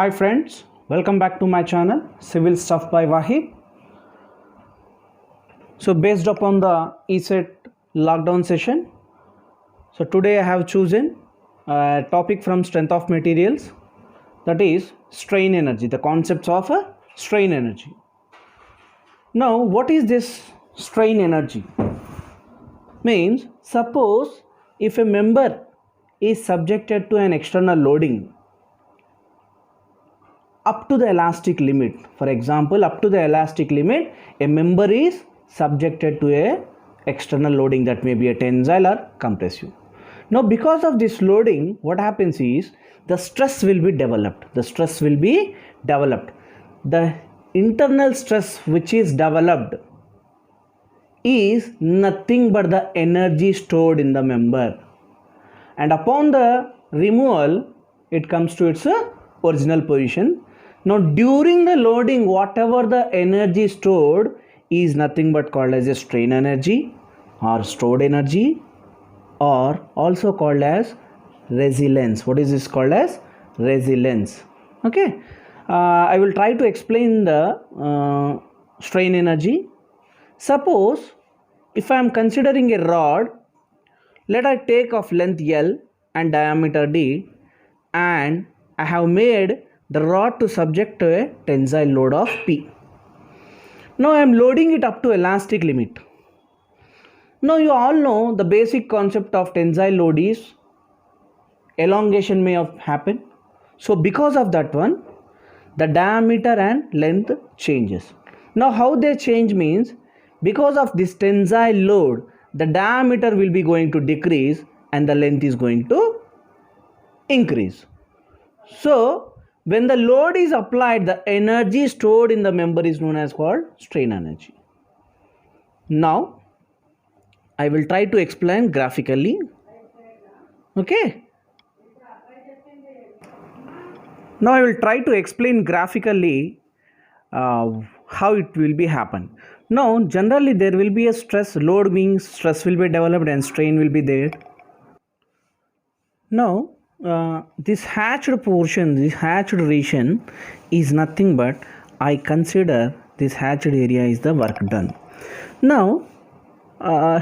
Hi friends, welcome back to my channel Civil Stuff by Wahid. So based upon the ESET lockdown session, so today I have chosen a topic from strength of materials, that is strain energy, the concepts of a strain energy. Now what is this strain energy? Means suppose if a member is subjected to an external loading up to the elastic limit. For example, up to the elastic limit, a member is subjected to a external loading, that may be a tensile or compressive. Now because of this loading, what happens is the stress will be developed. The internal stress which is developed is nothing but the energy stored in the member, and upon the removal it comes to its original position. Now during the loading, whatever the energy stored is nothing but called as a strain energy or stored energy, or also called as resilience. What is this called as? Resilience. Okay, I will try to explain the strain energy. Suppose if I am considering a rod, let I take of length L and diameter D, and I have made the rod to subject to a tensile load of P. Now I am loading it up to elastic limit. Now you all know the basic concept of tensile load is elongation may have happened. So because of that one, the diameter and length changes. Now how they change means, because of this tensile load, the diameter will be going to decrease and the length is going to increase. So when the load is applied, the energy stored in the member is known as called strain energy. Now I will try to explain graphically. Okay. Now I will try to explain graphically how it will be happen. Now generally there will be a stress. Load means stress will be developed and strain will be there. Now this hatched portion, this hatched region is nothing but, I consider this hatched area is the work done. Now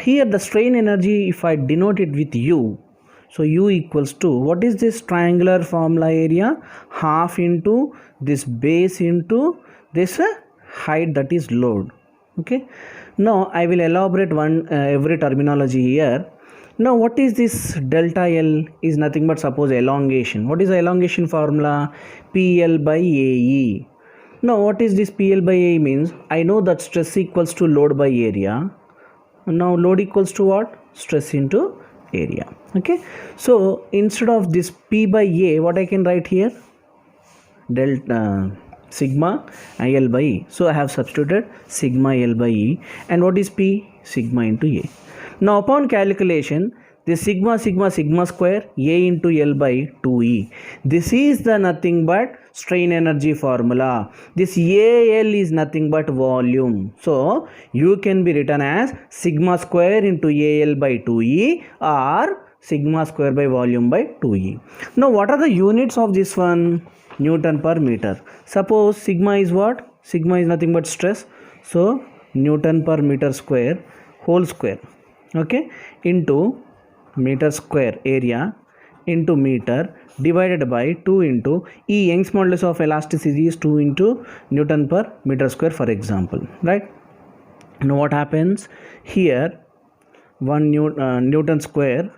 here the strain energy, if I denote it with U, so U equals to, what is this triangular formula area? Half into this base into this height, that is load. Okay. Now I will elaborate every terminology here. Now what is this delta L? Is nothing but, suppose, elongation. What is the elongation formula? PL by AE. Now what is this PL by AE means? I know that stress equals to load by area. Now load equals to what? Stress into area. Okay. So instead of this P by A, what I can write here? Delta sigma IL by E. So I have substituted sigma L by E. And what is P? Sigma into A. Now upon calculation, this sigma square A into L by 2E. This is the nothing but strain energy formula. This AL is nothing but volume. So you can be written as sigma square into AL by 2E or sigma square by volume by 2E. Now what are the units of this one? Newton per meter. Suppose sigma is what? Sigma is nothing but stress. So Newton per meter square whole square. Okay, into meter square area into meter divided by 2 into E. Young's modulus of elasticity is 2 into Newton per meter square, for example, right? Now what happens here? 1 Newton square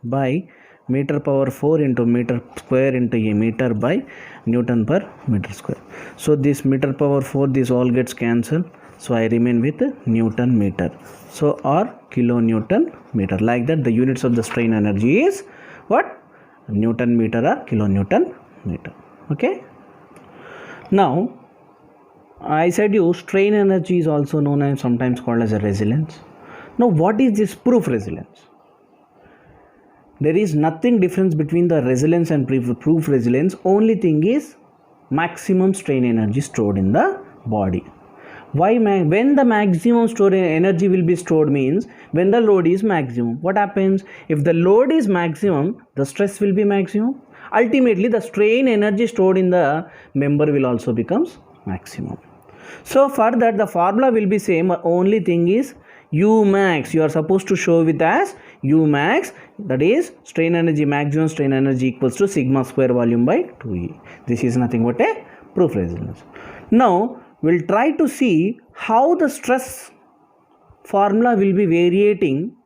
by meter power 4 into meter square into a meter by Newton per meter square. So this meter power 4, this all gets cancelled. So I remain with Newton meter. So or kilonewton meter. Like that, the units of the strain energy is what? Newton meter or kilonewton meter. Okay. Now I said you strain energy is also known as, sometimes called as a resilience. Now what is this proof resilience? There is nothing difference between the resilience and proof resilience. Only thing is maximum strain energy stored in the body. Why? When the maximum stored energy will be stored means when the load is maximum. What happens? If the load is maximum, the stress will be maximum. ultimately the strain energy stored in the member will also becomes maximum. So for that the formula will be same, only thing is U max you are supposed to show with as U max, that is strain energy, maximum strain energy equals to sigma square volume by 2E. This is nothing but a proof resistance. Now we'll try to see how the stress formula will be varying,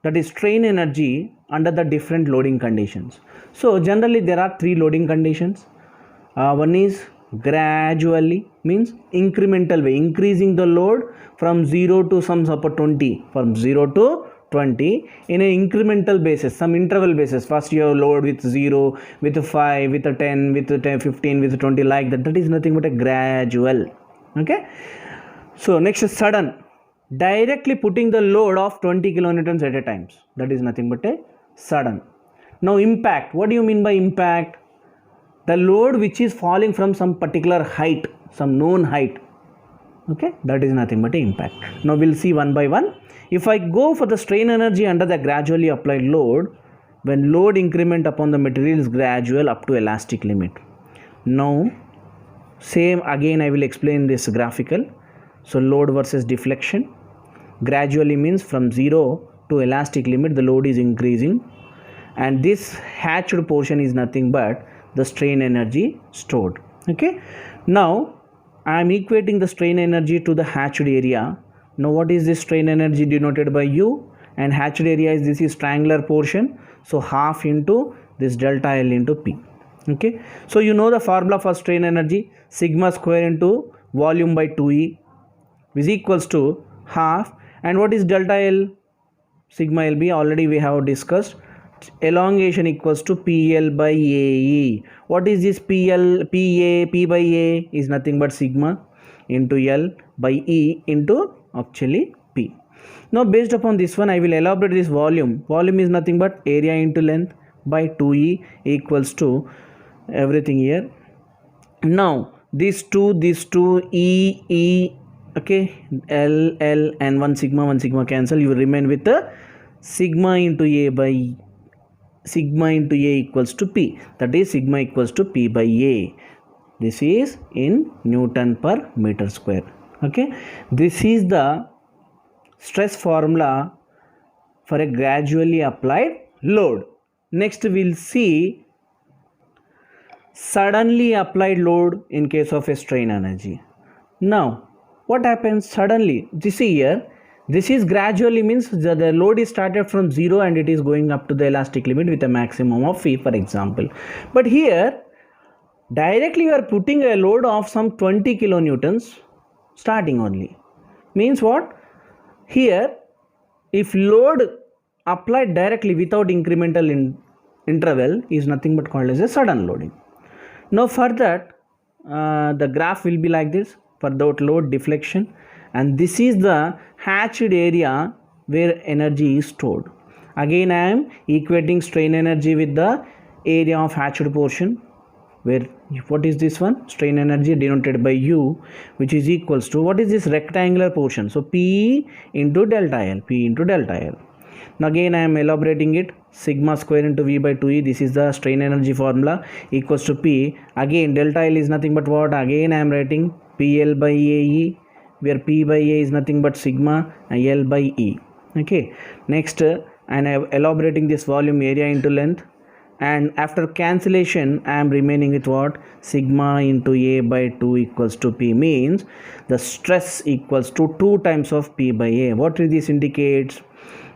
that is strain energy under the different loading conditions. So generally there are three loading conditions. One is gradually, means incremental way, increasing the load from 0 to some support 20, from 0 to 20 in an incremental basis, some interval basis. First you have load with 0, with 5, with 10, with 10, 15, with 20, like that. That is nothing but a gradual. Okay. So next is sudden, directly putting the load of 20 kilonewtons at a time. That is nothing but a sudden. Now impact, what do you mean by impact? The load which is falling from some particular height, some known height. Okay, that is nothing but a impact. Now we'll see one by one. If I go for the strain energy under the gradually applied load, when load increment upon the material is gradual up to elastic limit. Now same again I will explain this graphical. So load versus deflection. Gradually means from 0 to elastic limit the load is increasing, and this hatched portion is nothing but the strain energy stored. Okay, now I am equating the strain energy to the hatched area. Now what is this strain energy denoted by U, and hatched area is, this is triangular portion, so half into this delta L into P. Okay, so you know the formula for strain energy, sigma square into volume by 2E is equals to half, and what is delta L? Sigma LB already we have discussed. Elongation equals to PL by AE. What is this PL? P by A is nothing but sigma into L by E into actually P. Now based upon this one I will elaborate this volume. Volume is nothing but area into length by 2E equals to everything here. Now these two E, okay, L and one sigma cancel, you will remain with the sigma into A by sigma into A equals to P, that is sigma equals to P by A. This is in Newton per meter square. Okay, this is the stress formula for a gradually applied load. Next we'll see suddenly applied load in case of a strain energy. Now what happens suddenly? This here, this is gradually means the load is started from 0 and it is going up to the elastic limit with a maximum of phi, for example. But here directly you are putting a load of some 20 kilonewtons starting only. Means what? Here if load applied directly without incremental interval is nothing but called as a sudden loading. Now for that the graph will be like this for the load deflection, and this is the hatched area where energy is stored. Again I am equating strain energy with the area of hatched portion, where what is this one? Strain energy denoted by U, which is equals to, what is this rectangular portion? So P into delta L, P into delta L. Now again I am elaborating it, sigma square into V by 2E, this is the strain energy formula, equals to P. Again delta L is nothing but what? Again I am writing PL by AE, where P by A is nothing but sigma and L by E. Okay, next and I am elaborating this volume area into length, and after cancellation I am remaining with what? Sigma into A by 2 equals to P, means the stress equals to 2 times of P by A. What this indicates?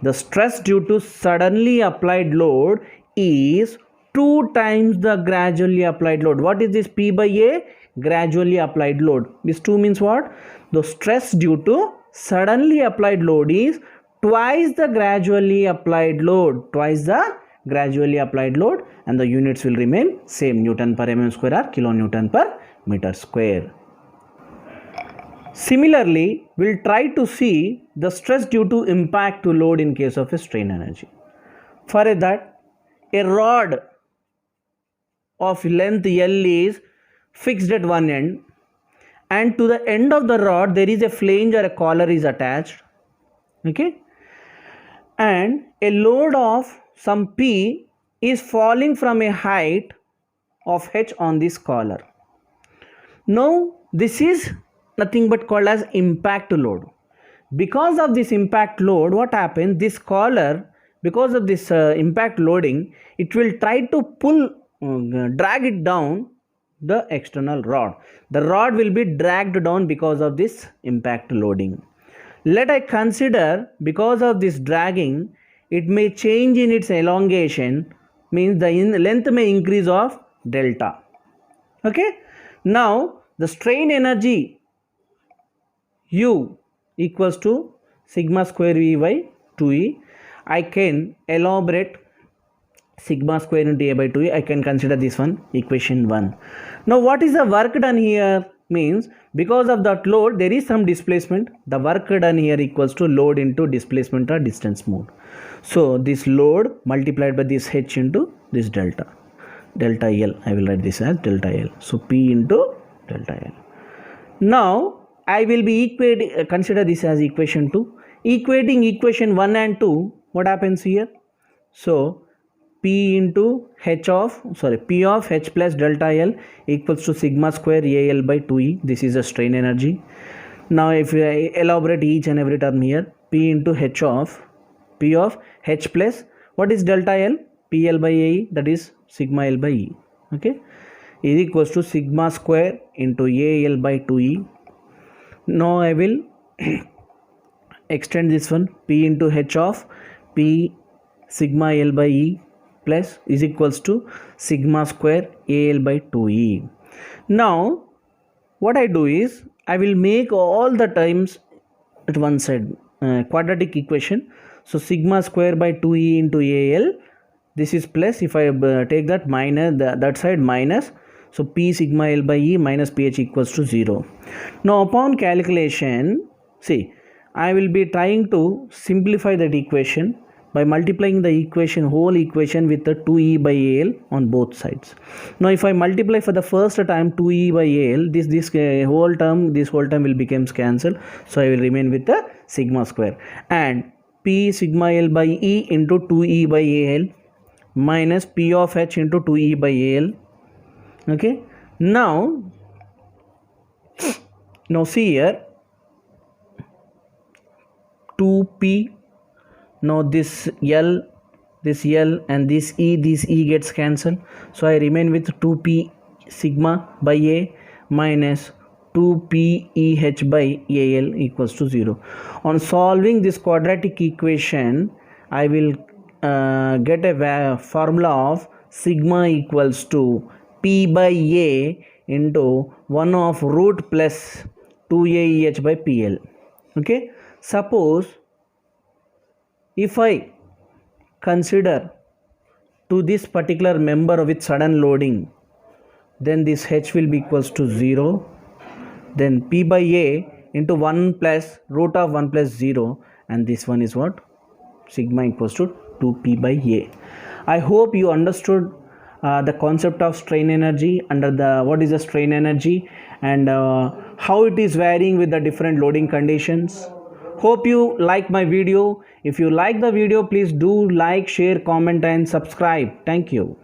The stress due to suddenly applied load is 2 times the gradually applied load. What is this P by A? Gradually applied load. This 2 means what? The stress due to suddenly applied load is twice the gradually applied load, twice the gradually applied load, and the units will remain same, Newton per mm square or kilonewton per meter square. Similarly, we'll try to see the stress due to impact to load in case of a strain energy. For that, a rod of length L is fixed at one end, and to the end of the rod there is a flange or a collar is attached. Okay, and a load of some P is falling from a height of h on this collar. Now this is nothing but called as impact load. Because of this impact load, what happens, this collar, because of this impact loading, it will try to pull, drag it down the external rod. The rod will be dragged down because of this impact loading. Let I consider, because of this dragging, it may change in its elongation, means the length may increase of delta. Okay. Now the strain energy U equals to sigma square V by 2E. I can elaborate sigma square into A by 2E. I can consider this one, equation 1. Now what is the work done here? Means because of that load there is some displacement. The work done here equals to load into displacement or distance moved. So this load multiplied by this h into this delta L. I will write this as delta L. So P into delta L. Now I will be consider this as equation 2. Equating equation 1 and 2, what happens here? So P into P of H plus delta L equals to sigma square AL by 2E. This is a strain energy. Now if I elaborate each and every term here, P into P of H plus, what is delta L? PL by AE, that is sigma L by E. Okay, is equals to sigma square into AL by 2E. Now I will extend this one, P into H of P sigma L by E plus is equals to sigma square AL by 2E. Now what I do is I will make all the terms at one side quadratic equation. So sigma square by 2E into AL, this is plus, if I take that minus, that side minus, so P sigma L by E minus PH equals to 0. Now upon calculation, see, I will be trying to simplify that equation by multiplying the whole equation with the 2E by AL on both sides. Now if I multiply for the first time 2E by AL, this whole term will become cancelled. So I will remain with the sigma square, and P sigma L by E into 2E by AL minus P of H into 2E by AL. Okay, now see here, 2P, now this L and this E gets cancelled, so I remain with 2P sigma by A minus 2PEH by AL equals to 0. On solving this quadratic equation, I will get a formula of sigma equals to P by A into 1 of root plus 2AEH by PL. Okay, suppose if I consider to this particular member with sudden loading, then this H will be equals to 0, then P by A into 1 plus root of 1 plus 0, and this one is what? Sigma equals to 2P by A. I hope you understood the concept of strain energy under the what is the strain energy and how it is varying with the different loading conditions. Hope you like my video. If you like the video, please do like, share, comment and subscribe. Thank you.